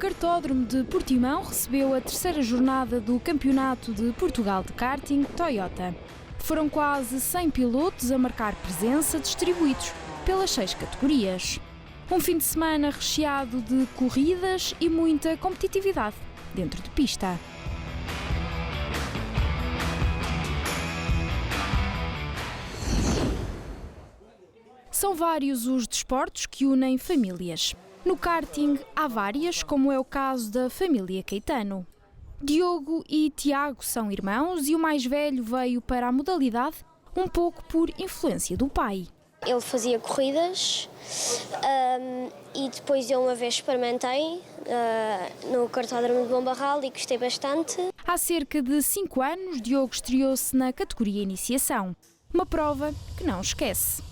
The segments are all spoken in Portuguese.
Kartódromo de Portimão recebeu a terceira jornada do Campeonato de Portugal de Karting Toyota. Foram quase 100 pilotos a marcar presença, distribuídos pelas 6 categorias. Um fim de semana recheado de corridas e muita competitividade dentro de pista. São vários os desportos que unem famílias. No karting há várias, como é o caso da família Caetano. Diogo e Tiago são irmãos e o mais velho veio para a modalidade um pouco por influência do pai. Ele fazia corridas e depois eu uma vez experimentei no Kartódromo de Bombarral e gostei bastante. Há cerca de 5 anos, Diogo estreou-se na categoria Iniciação, uma prova que não esquece.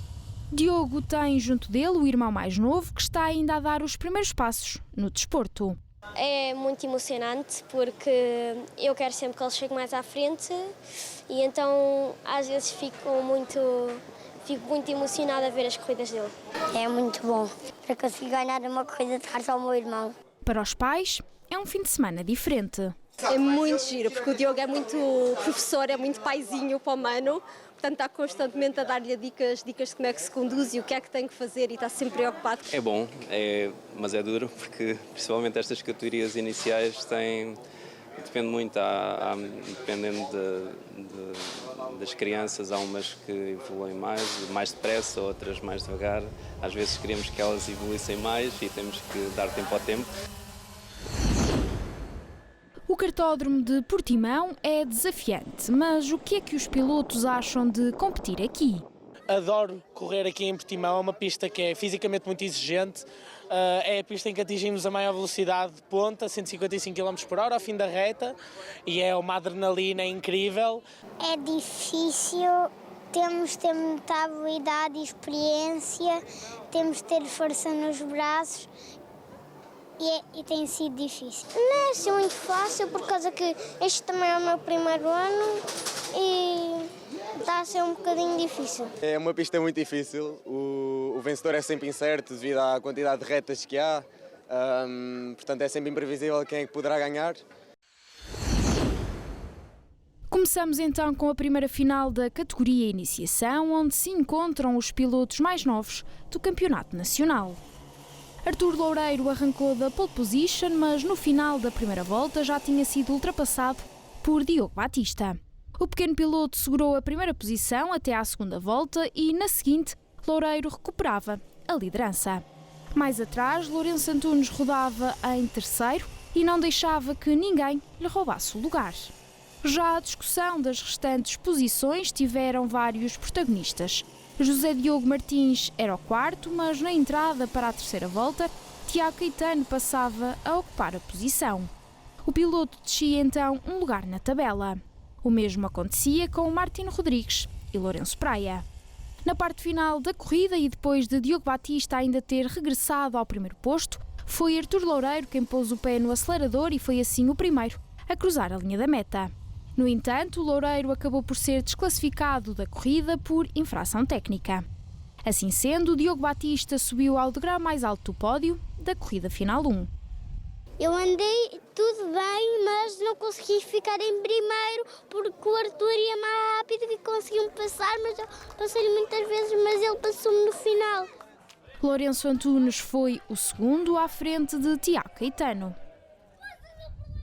Diogo tem junto dele o irmão mais novo que está ainda a dar os primeiros passos no desporto. É muito emocionante porque eu quero sempre que ele chegue mais à frente e então às vezes fico muito emocionada a ver as corridas dele. É muito bom para conseguir ganhar uma corrida de kart ao meu irmão. Para os pais, é um fim de semana diferente. É muito giro, porque o Diogo é muito professor, é muito paizinho para o mano, portanto está constantemente a dar-lhe dicas de como é que se conduz e o que é que tem que fazer e está sempre preocupado. É bom, mas é duro, porque principalmente estas categorias iniciais depende muito, dependendo das crianças, há umas que evoluem mais depressa, outras mais devagar. Às vezes queremos que elas evoluíssem mais e temos que dar tempo ao tempo. O Kartódromo de Portimão é desafiante, mas o que é que os pilotos acham de competir aqui? Adoro correr aqui em Portimão, é uma pista que é fisicamente muito exigente, é a pista em que atingimos a maior velocidade de ponta, 155 km/h ao fim da reta, e é uma adrenalina incrível. É difícil, temos de ter muita habilidade e experiência, temos de ter força nos braços. E tem sido difícil. Não é assim muito fácil, por causa que este também é o meu primeiro ano e está a ser um bocadinho difícil. É uma pista muito difícil, o vencedor é sempre incerto devido à quantidade de retas que há, portanto é sempre imprevisível quem é que poderá ganhar. Começamos então com a primeira final da categoria Iniciação, onde se encontram os pilotos mais novos do Campeonato Nacional. Artur Loureiro arrancou da pole position, mas no final da primeira volta já tinha sido ultrapassado por Diogo Batista. O pequeno piloto segurou a primeira posição até à segunda volta e, na seguinte, Loureiro recuperava a liderança. Mais atrás, Lourenço Antunes rodava em terceiro e não deixava que ninguém lhe roubasse o lugar. Já a discussão das restantes posições tiveram vários protagonistas. José Diogo Martins era o quarto, mas na entrada para a terceira volta, Tiago Caetano passava a ocupar a posição. O piloto descia então um lugar na tabela. O mesmo acontecia com Martino Rodrigues e Lourenço Praia. Na parte final da corrida e depois de Diogo Batista ainda ter regressado ao primeiro posto, foi Artur Loureiro quem pôs o pé no acelerador e foi assim o primeiro a cruzar a linha da meta. No entanto, o Loureiro acabou por ser desclassificado da corrida por infração técnica. Assim sendo, o Diogo Batista subiu ao degrau mais alto do pódio da corrida final 1. Eu andei tudo bem, mas não consegui ficar em primeiro porque o Arthur ia mais rápido e conseguiu-me passar, mas eu passei-lhe muitas vezes, mas ele passou-me no final. Lourenço Antunes foi o segundo à frente de Tiago Caetano.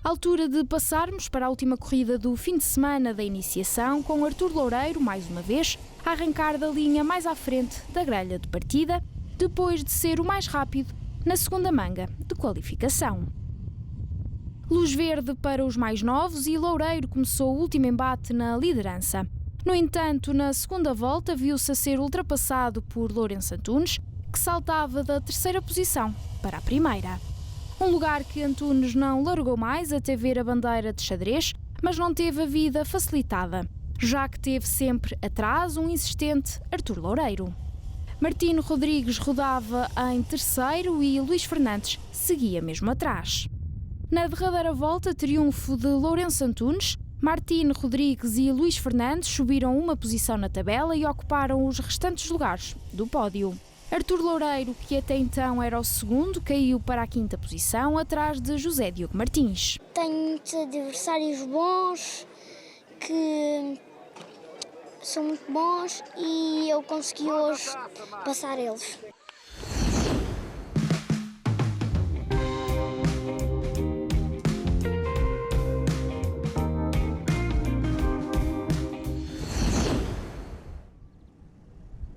À altura de passarmos para a última corrida do fim de semana da Iniciação, com Artur Loureiro, mais uma vez, a arrancar da linha mais à frente da grelha de partida, depois de ser o mais rápido na segunda manga de qualificação. Luz verde para os mais novos e Loureiro começou o último embate na liderança. No entanto, na segunda volta viu-se a ser ultrapassado por Lourenço Antunes, que saltava da terceira posição para a primeira. Um lugar que Antunes não largou mais até ver a bandeira de xadrez, mas não teve a vida facilitada, já que teve sempre atrás um insistente Artur Loureiro. Martino Rodrigues rodava em terceiro e Luís Fernandes seguia mesmo atrás. Na derradeira volta, triunfo de Lourenço Antunes, Martino Rodrigues e Luís Fernandes subiram uma posição na tabela e ocuparam os restantes lugares do pódio. Artur Loureiro, que até então era o segundo, caiu para a 5ª posição, atrás de José Diogo Martins. Tenho muitos adversários bons, que são muito bons e eu consegui hoje passar eles.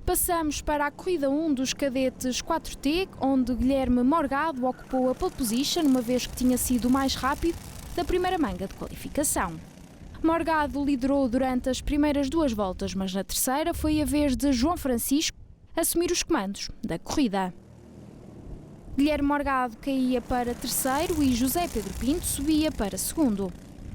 Passamos para a corrida 1 dos cadetes 4T, onde Guilherme Morgado ocupou a pole position, uma vez que tinha sido o mais rápido da primeira manga de qualificação. Morgado liderou durante as primeiras 2 voltas, mas na terceira foi a vez de João Francisco assumir os comandos da corrida. Guilherme Morgado caía para terceiro e José Pedro Pinto subia para segundo.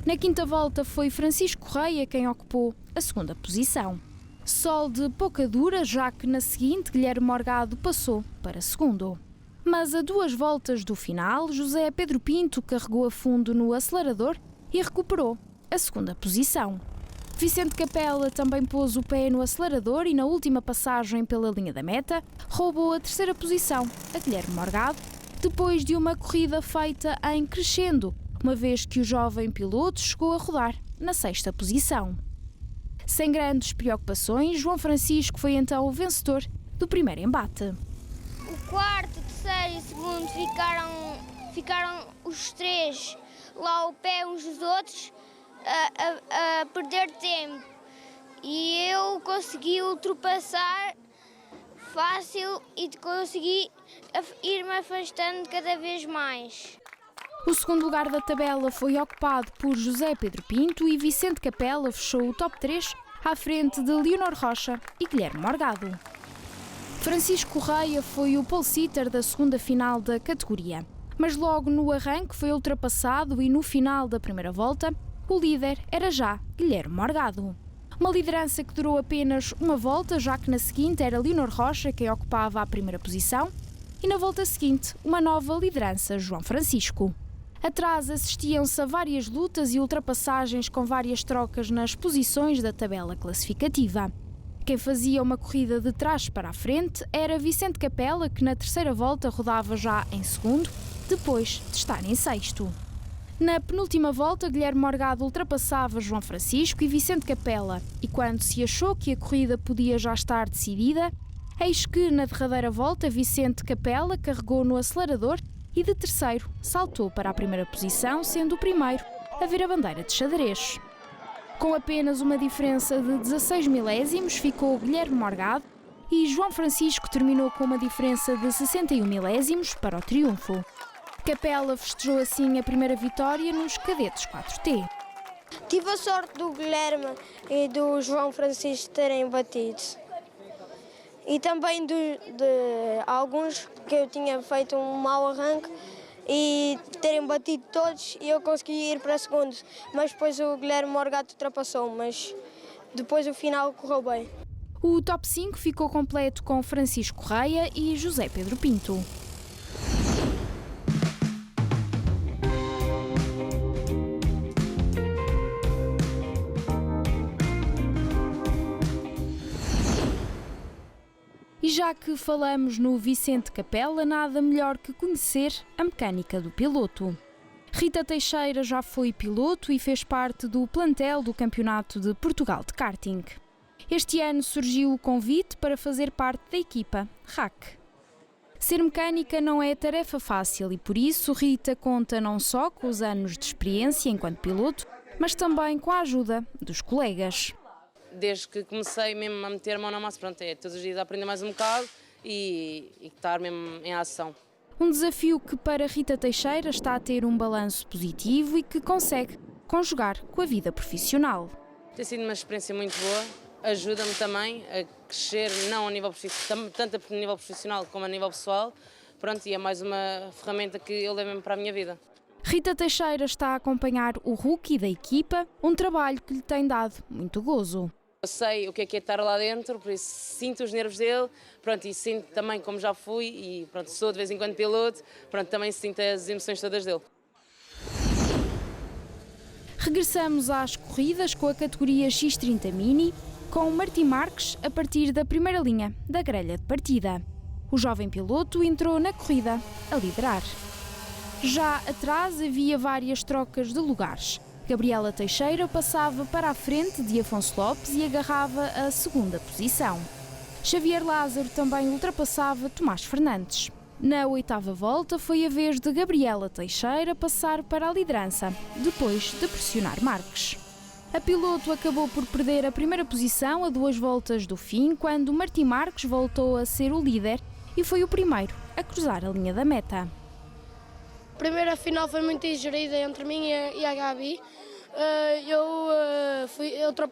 Na 5ª volta foi Francisco Correia quem ocupou a 2ª posição. Sol de pouca dura, já que na seguinte Guilherme Morgado passou para segundo. Mas a 2 voltas do final, José Pedro Pinto carregou a fundo no acelerador e recuperou a 2ª posição. Vicente Capela também pôs o pé no acelerador e na última passagem pela linha da meta roubou a 3ª posição a Guilherme Morgado, depois de uma corrida feita em crescendo, uma vez que o jovem piloto chegou a rodar na 6ª posição. Sem grandes preocupações, João Francisco foi então o vencedor do primeiro embate. O quarto, terceiro e segundo ficaram os 3 lá ao pé uns dos outros a perder tempo. E eu consegui ultrapassar fácil e consegui ir-me afastando cada vez mais. O segundo lugar da tabela foi ocupado por José Pedro Pinto e Vicente Capela fechou o top 3 à frente de Leonor Rocha e Guilherme Morgado. Francisco Correia foi o pole sitter da 2ª final da categoria, mas logo no arranque foi ultrapassado e no final da primeira volta o líder era já Guilherme Morgado. Uma liderança que durou apenas uma volta, já que na seguinte era Leonor Rocha quem ocupava a primeira posição e na volta seguinte uma nova liderança, João Francisco. Atrás assistiam-se a várias lutas e ultrapassagens com várias trocas nas posições da tabela classificativa. Quem fazia uma corrida de trás para a frente era Vicente Capela, que na terceira volta rodava já em segundo, depois de estar em sexto. Na penúltima volta, Guilherme Morgado ultrapassava João Francisco e Vicente Capela, e quando se achou que a corrida podia já estar decidida, eis que na derradeira volta Vicente Capela carregou no acelerador e de terceiro saltou para a primeira posição, sendo o primeiro a ver a bandeira de xadrez. Com apenas uma diferença de 16 milésimos, ficou Guilherme Morgado e João Francisco terminou com uma diferença de 61 milésimos para o triunfo. Capela festejou assim a primeira vitória nos cadetes 4T. Tive a sorte do Guilherme e do João Francisco terem batido. E também de alguns que eu tinha feito um mau arranque e terem batido todos e eu consegui ir para segundo. Mas depois o Guilherme Morgado ultrapassou, mas depois o final correu bem. O top 5 ficou completo com Francisco Correia e José Pedro Pinto. E já que falamos no Vicente Capela, nada melhor que conhecer a mecânica do piloto. Rita Teixeira já foi piloto e fez parte do plantel do Campeonato de Portugal de Karting. Este ano surgiu o convite para fazer parte da equipa RAC. Ser mecânica não é tarefa fácil e por isso Rita conta não só com os anos de experiência enquanto piloto, mas também com a ajuda dos colegas. Desde que comecei mesmo a meter a mão na massa, pronto, é todos os dias a aprender mais um bocado e estar mesmo em ação. Um desafio que para Rita Teixeira está a ter um balanço positivo e que consegue conjugar com a vida profissional. Tem sido uma experiência muito boa, ajuda-me também a crescer, não a nível tanto a nível profissional como a nível pessoal, pronto, e é mais uma ferramenta que eu levo mesmo para a minha vida. Rita Teixeira está a acompanhar o rookie da equipa, um trabalho que lhe tem dado muito gozo. Eu sei o que é estar lá dentro, por isso sinto os nervos dele, pronto, e sinto também como já fui e pronto, sou de vez em quando piloto, pronto, também sinto as emoções todas dele. Regressamos às corridas com a categoria X30 Mini, com Martim Marques a partir da primeira linha da grelha de partida. O jovem piloto entrou na corrida a liderar. Já atrás havia várias trocas de lugares. Gabriela Teixeira passava para a frente de Afonso Lopes e agarrava a segunda posição. Xavier Lázaro também ultrapassava Tomás Fernandes. Na oitava volta foi a vez de Gabriela Teixeira passar para a liderança, depois de pressionar Marques. A piloto acabou por perder a primeira posição a 2 voltas do fim, quando Martim Marques voltou a ser o líder e foi o primeiro a cruzar a linha da meta. A primeira final foi muito ingerida entre mim e a Gabi.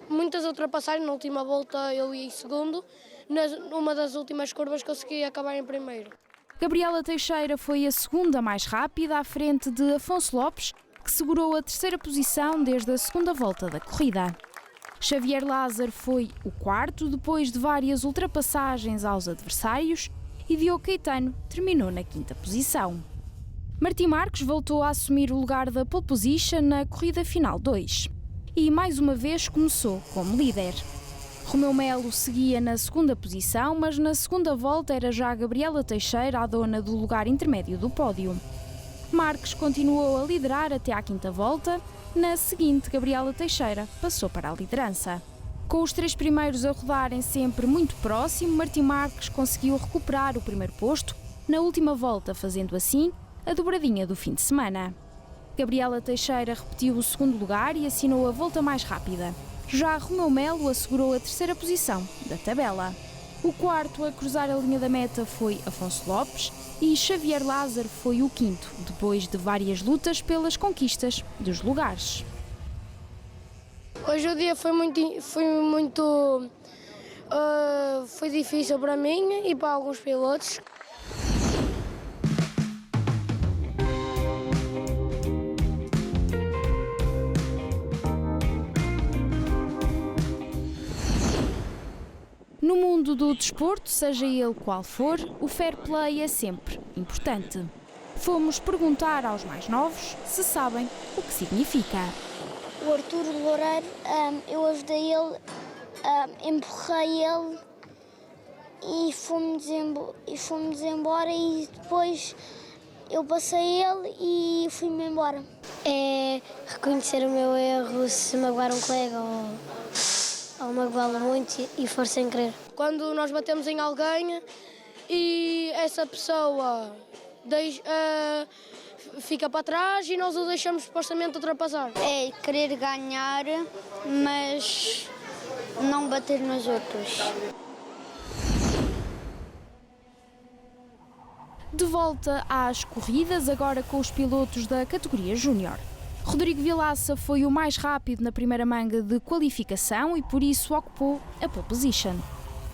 Muitas ultrapassagens, na última volta eu ia em segundo, numa das últimas curvas consegui acabar em primeiro. Gabriela Teixeira foi a segunda mais rápida à frente de Afonso Lopes, que segurou a terceira posição desde a segunda volta da corrida. Xavier Lázaro foi o quarto, depois de várias ultrapassagens aos adversários, e Diogo Caetano terminou na quinta posição. Martim Marques voltou a assumir o lugar da pole position na corrida final 2 e mais uma vez começou como líder. Romeu Melo seguia na segunda posição, mas na segunda volta era já Gabriela Teixeira a dona do lugar intermédio do pódio. Marques continuou a liderar até à quinta volta. Na seguinte, Gabriela Teixeira passou para a liderança. Com os 3 primeiros a rodarem sempre muito próximo, Martim Marques conseguiu recuperar o primeiro posto na última volta, fazendo assim a dobradinha do fim de semana. Gabriela Teixeira repetiu o segundo lugar e assinou a volta mais rápida. Já Romeu Melo assegurou a terceira posição da tabela. O quarto a cruzar a linha da meta foi Afonso Lopes e Xavier Lázaro foi o quinto, depois de várias lutas pelas conquistas dos lugares. Hoje o dia foi difícil para mim e para alguns pilotos. No mundo do desporto, seja ele qual for, o fair play é sempre importante. Fomos perguntar aos mais novos se sabem o que significa. O Arturo Loureiro, eu ajudei ele, empurrei ele e fomos embora e depois eu passei ele e fui-me embora. É reconhecer o meu erro se magoar um colega ou magoá-lo muito e for sem querer. Quando nós batemos em alguém e essa pessoa fica para trás e nós o deixamos supostamente ultrapassar. É querer ganhar, mas não bater nos outros. De volta às corridas, agora com os pilotos da categoria Júnior. Rodrigo Vilaça foi o mais rápido na primeira manga de qualificação e por isso ocupou a pole position.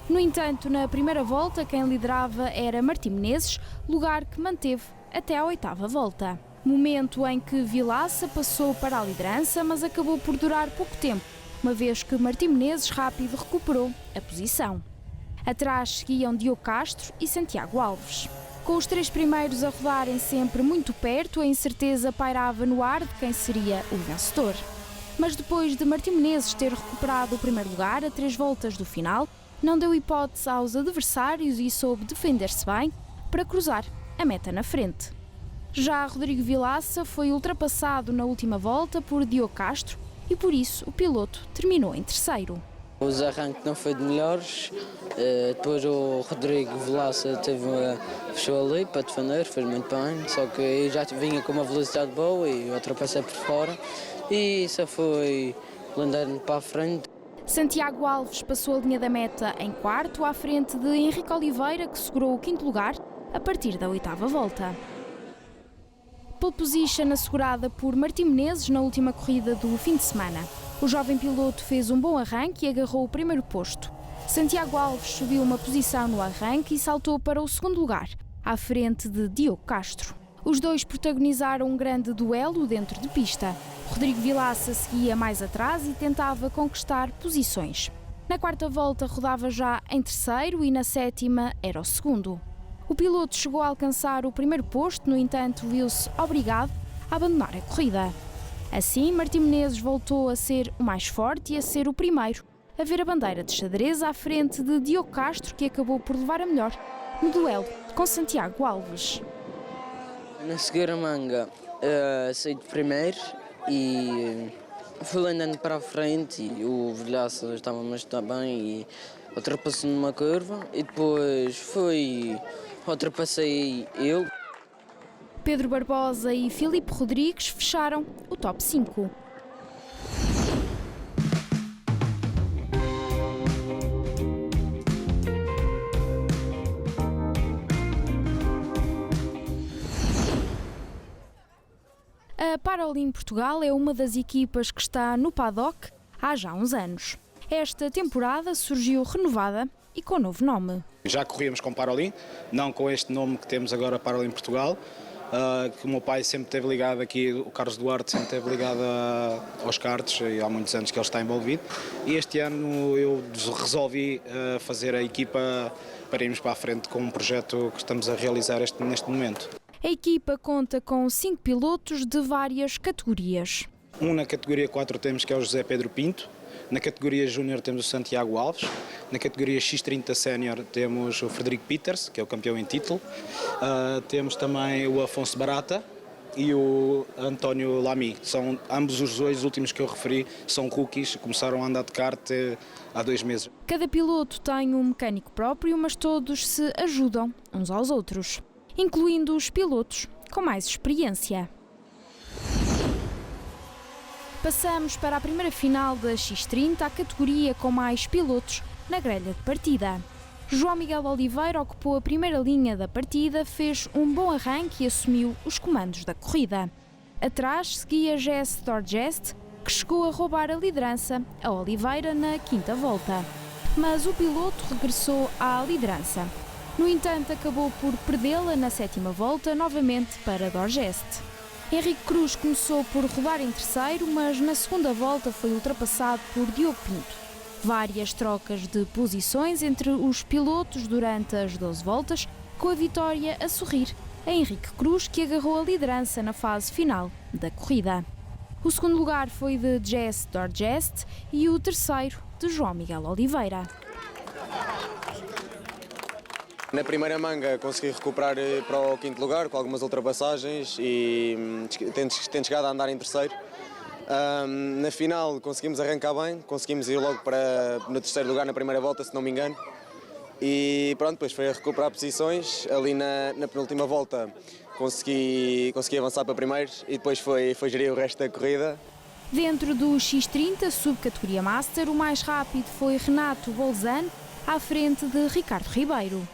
No entanto, na primeira volta, quem liderava era Martim Menezes, lugar que manteve até à oitava volta. Momento em que Vilaça passou para a liderança, mas acabou por durar pouco tempo, uma vez que Martim Menezes rápido recuperou a posição. Atrás seguiam Diogo Castro e Santiago Alves. Com os 3 primeiros a rodarem sempre muito perto, a incerteza pairava no ar de quem seria o vencedor. Mas depois de Martim Menezes ter recuperado o primeiro lugar a 3 voltas do final, não deu hipótese aos adversários e soube defender-se bem para cruzar a meta na frente. Já Rodrigo Vilaça foi ultrapassado na última volta por Diogo Castro e por isso o piloto terminou em terceiro. Os arranques não foi de melhores, depois o Rodrigo Vilaça fechou ali para defender, fez muito bem, só que eu já vinha com uma velocidade boa e ultrapassei por fora e só foi andando para a frente. Santiago Alves passou a linha da meta em quarto, à frente de Henrique Oliveira, que segurou o 5º lugar a partir da 8ª volta. Pole position assegurada por Martim Menezes na última corrida do fim de semana. O jovem piloto fez um bom arranque e agarrou o primeiro posto. Santiago Alves subiu uma posição no arranque e saltou para o 2º lugar, à frente de Diogo Castro. Os dois protagonizaram um grande duelo dentro de pista. Rodrigo Vilaça seguia mais atrás e tentava conquistar posições. Na 4ª volta rodava já em terceiro e na 7ª era o segundo. O piloto chegou a alcançar o primeiro posto, no entanto viu-se obrigado a abandonar a corrida. Assim, Martim Menezes voltou a ser o mais forte e a ser o primeiro a ver a bandeira de xadrez à frente de Diogo Castro, que acabou por levar a melhor no duelo com Santiago Alves. Na segunda manga saí de primeiro e fui andando para a frente e o Vilhaça estava-me a estar bem e ultrapassei numa curva e depois ultrapassei eu. Pedro Barbosa e Filipe Rodrigues fecharam o top 5. A Paralim Portugal é uma das equipas que está no paddock há já uns anos. Esta temporada surgiu renovada e com novo nome. Já corríamos com Paralim, não com este nome que temos agora, Paralim Portugal, que o meu pai sempre esteve ligado aqui, o Carlos Duarte sempre esteve ligado aos karts e há muitos anos que ele está envolvido. E este ano eu resolvi fazer a equipa para irmos para a frente com um projeto que estamos a realizar neste momento. A equipa conta com 5 pilotos de várias categorias. Na categoria 4 temos que é o José Pedro Pinto, na categoria Júnior temos o Santiago Alves, na categoria X30 Sénior temos o Frederico Peters, que é o campeão em título, temos também o Afonso Barata e o António Lamy. São ambos os dois últimos que eu referi, são rookies, começaram a andar de kart há 2 meses. Cada piloto tem um mecânico próprio, mas todos se ajudam uns aos outros, incluindo os pilotos com mais experiência. Passamos para a primeira final da X30, a categoria com mais pilotos na grelha de partida. João Miguel Oliveira ocupou a primeira linha da partida, fez um bom arranque e assumiu os comandos da corrida. Atrás seguia Jesse Dorgest, que chegou a roubar a liderança a Oliveira na 5ª volta. Mas o piloto regressou à liderança. No entanto, acabou por perdê-la na 7ª volta, novamente para Dorgest. Henrique Cruz começou por rodar em terceiro, mas na 2ª volta foi ultrapassado por Diogo Pinto. Várias trocas de posições entre os pilotos durante as 12 voltas, com a vitória a sorrir a Henrique Cruz, que agarrou a liderança na fase final da corrida. O 2º lugar foi de Jesse Dorgest e o terceiro de João Miguel Oliveira. Na primeira manga consegui recuperar para o 5º lugar com algumas ultrapassagens e tendo chegado a andar em terceiro. Na final conseguimos arrancar bem, conseguimos ir logo no 3º lugar na primeira volta, se não me engano. E pronto, depois foi a recuperar posições. Ali na penúltima volta consegui avançar para primeiro e depois foi gerir o resto da corrida. Dentro do X30, subcategoria Master, o mais rápido foi Renato Bolzano, à frente de Ricardo Ribeiro.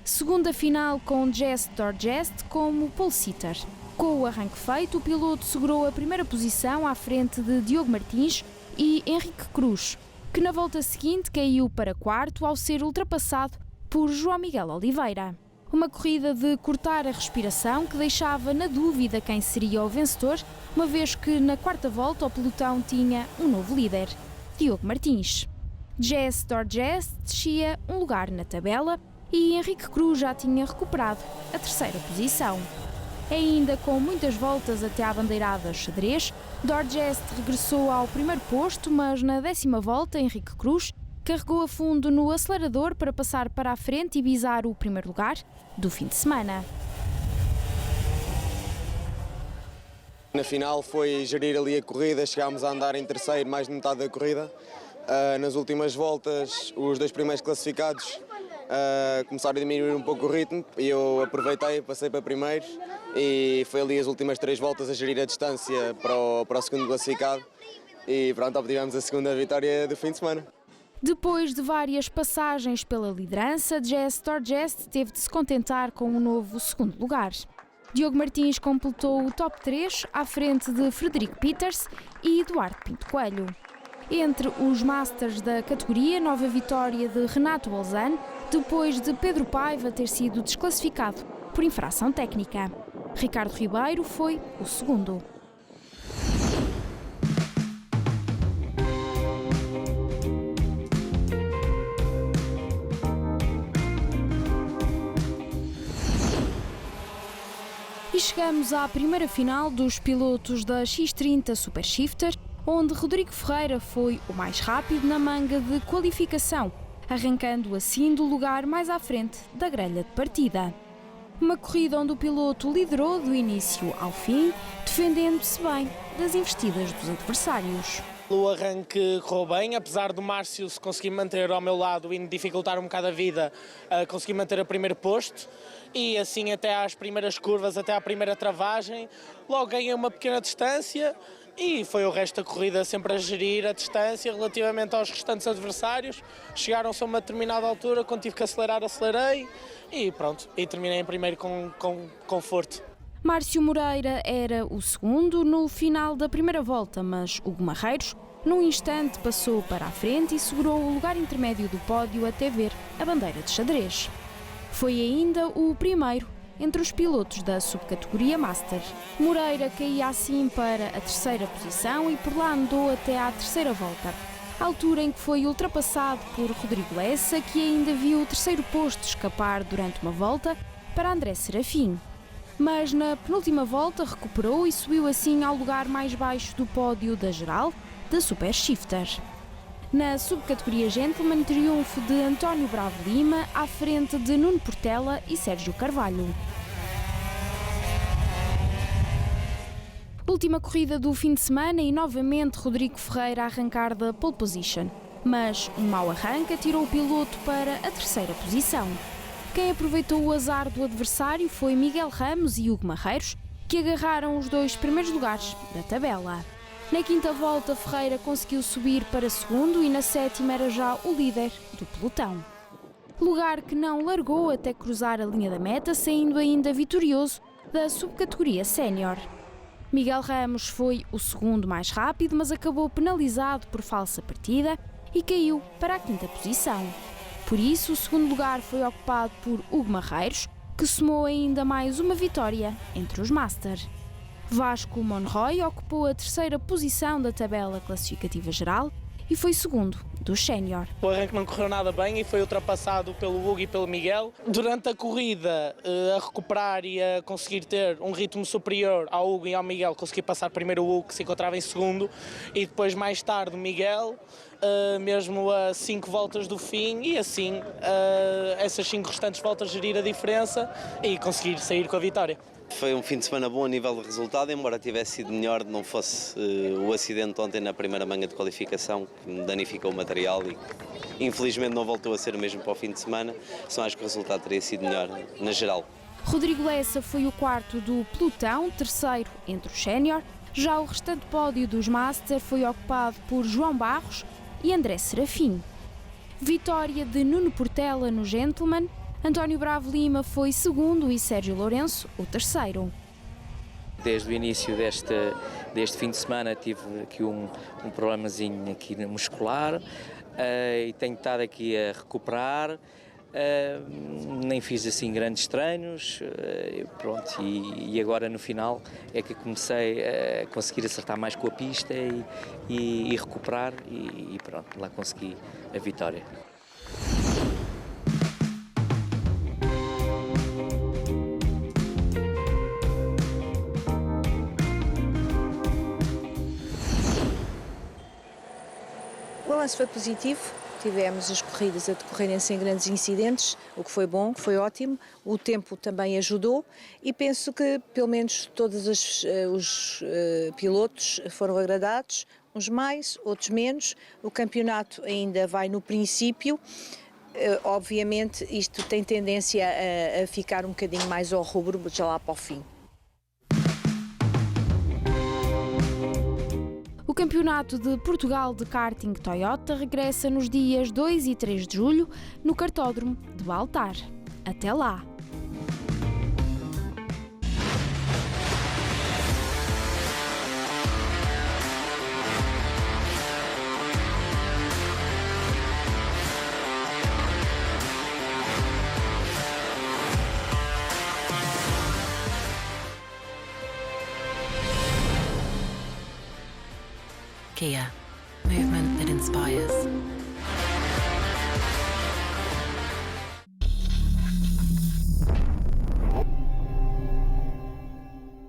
Segunda final com Jesse Dorgest como pole sitter. Com o arranque feito, o piloto segurou a primeira posição à frente de Diogo Martins e Henrique Cruz, que na volta seguinte caiu para 4º ao ser ultrapassado por João Miguel Oliveira. Uma corrida de cortar a respiração que deixava na dúvida quem seria o vencedor, uma vez que na 4ª volta o pelotão tinha um novo líder, Diogo Martins. Jesse Dorgest descia um lugar na tabela e Henrique Cruz já tinha recuperado a 3ª posição. Ainda com muitas voltas até à bandeirada xadrez, Dorgest regressou ao primeiro posto, mas na 10ª volta Henrique Cruz carregou a fundo no acelerador para passar para a frente e visar o primeiro lugar do fim de semana. Na final foi gerir ali a corrida, chegámos a andar em terceiro mais de metade da corrida. Nas últimas voltas, os 2 primeiros classificados começaram a diminuir um pouco o ritmo e eu aproveitei, passei para primeiro e foi ali as últimas 3 voltas a gerir a distância para o 2º classificado e pronto, obtivemos a 2ª vitória do fim de semana. Depois de várias passagens pela liderança, Jesse Dorgest teve de se contentar com um novo 2º lugar. Diogo Martins completou o top 3 à frente de Frederico Peters e Eduardo Pinto Coelho. Entre os Masters da categoria, nova vitória de Renato Bolzano, depois de Pedro Paiva ter sido desclassificado por infração técnica. Ricardo Ribeiro foi o 2º. E chegamos à primeira final dos pilotos da X30 Super Shifter, onde Rodrigo Ferreira foi o mais rápido na manga de qualificação, arrancando assim do lugar mais à frente da grelha de partida. Uma corrida onde o piloto liderou do início ao fim, defendendo-se bem das investidas dos adversários. O arranque correu bem, apesar do Márcio se conseguir manter ao meu lado e me dificultar um bocado a vida, consegui manter o primeiro posto e assim até às primeiras curvas, até à primeira travagem, logo ganhei uma pequena distância e foi o resto da corrida sempre a gerir a distância relativamente aos restantes adversários. Chegaram-se a uma determinada altura, quando tive que acelerar, acelerei e pronto, e terminei em primeiro com conforto. Márcio Moreira era o segundo no final da primeira volta, mas Hugo Marreiros, num instante, passou para a frente e segurou o lugar intermédio do pódio até ver a bandeira de xadrez. Foi ainda o primeiro entre os pilotos da subcategoria Master. Moreira caía assim para a terceira posição e por lá andou até à terceira volta, altura em que foi ultrapassado por Rodrigo Lessa, que ainda viu o terceiro posto escapar durante uma volta para André Serafim. Mas na penúltima volta recuperou e subiu assim ao lugar mais baixo do pódio da geral da Super Shifter. Na subcategoria Gentleman, triunfo de António Bravo Lima à frente de Nuno Portela e Sérgio Carvalho. Última corrida do fim de semana e novamente Rodrigo Ferreira a arrancar da pole position, mas um mau arranque tirou o piloto para a terceira posição. Quem aproveitou o azar do adversário foi Miguel Ramos e Hugo Marreiros, que agarraram os dois primeiros lugares da tabela. Na quinta volta, Ferreira conseguiu subir para segundo e na sétima era já o líder do pelotão. Lugar que não largou até cruzar a linha da meta, saindo ainda vitorioso da subcategoria sénior. Miguel Ramos foi o segundo mais rápido, mas acabou penalizado por falsa partida e caiu para a quinta posição. Por isso, o segundo lugar foi ocupado por Hugo Marreiros, que somou ainda mais uma vitória entre os Master. Vasco Monroy ocupou a terceira posição da tabela classificativa geral e foi segundo do sénior. O arranque não correu nada bem e foi ultrapassado pelo Hugo e pelo Miguel. Durante a corrida, a recuperar e a conseguir ter um ritmo superior ao Hugo e ao Miguel, consegui passar primeiro o Hugo, que se encontrava em segundo, e depois mais tarde o Miguel, mesmo a 5 voltas do fim, e assim essas 5 restantes voltas gerir a diferença e conseguir sair com a vitória. Foi um fim de semana bom a nível de resultado, embora tivesse sido melhor não fosse o acidente ontem na primeira manga de qualificação, que me danificou o material e infelizmente não voltou a ser o mesmo para o fim de semana, só acho que o resultado teria sido melhor na geral. Rodrigo Lessa foi o quarto do pelotão, terceiro entre os sénior. Já o restante pódio dos Master foi ocupado por João Barros e André Serafim. Vitória de Nuno Portela no Gentleman, António Bravo Lima foi segundo e Sérgio Lourenço o terceiro. Desde o início deste fim de semana tive aqui um problemazinho aqui muscular e tenho estado aqui a recuperar. Nem fiz assim grandes treinos, pronto, e agora no final é que comecei a conseguir acertar mais com a pista e recuperar e pronto, lá consegui a vitória. O balanço foi positivo, tivemos as corridas a decorrerem sem grandes incidentes, o que foi bom, que foi ótimo, o tempo também ajudou e penso que pelo menos todos os pilotos foram agradados, uns mais, outros menos, o campeonato ainda vai no princípio, obviamente isto tem tendência a ficar um bocadinho mais ao rubro, já lá para o fim. O Campeonato de Portugal de Karting Toyota regressa nos dias 2 e 3 de julho no Kartódromo de Baltar. Até lá! Kia, movement that inspires.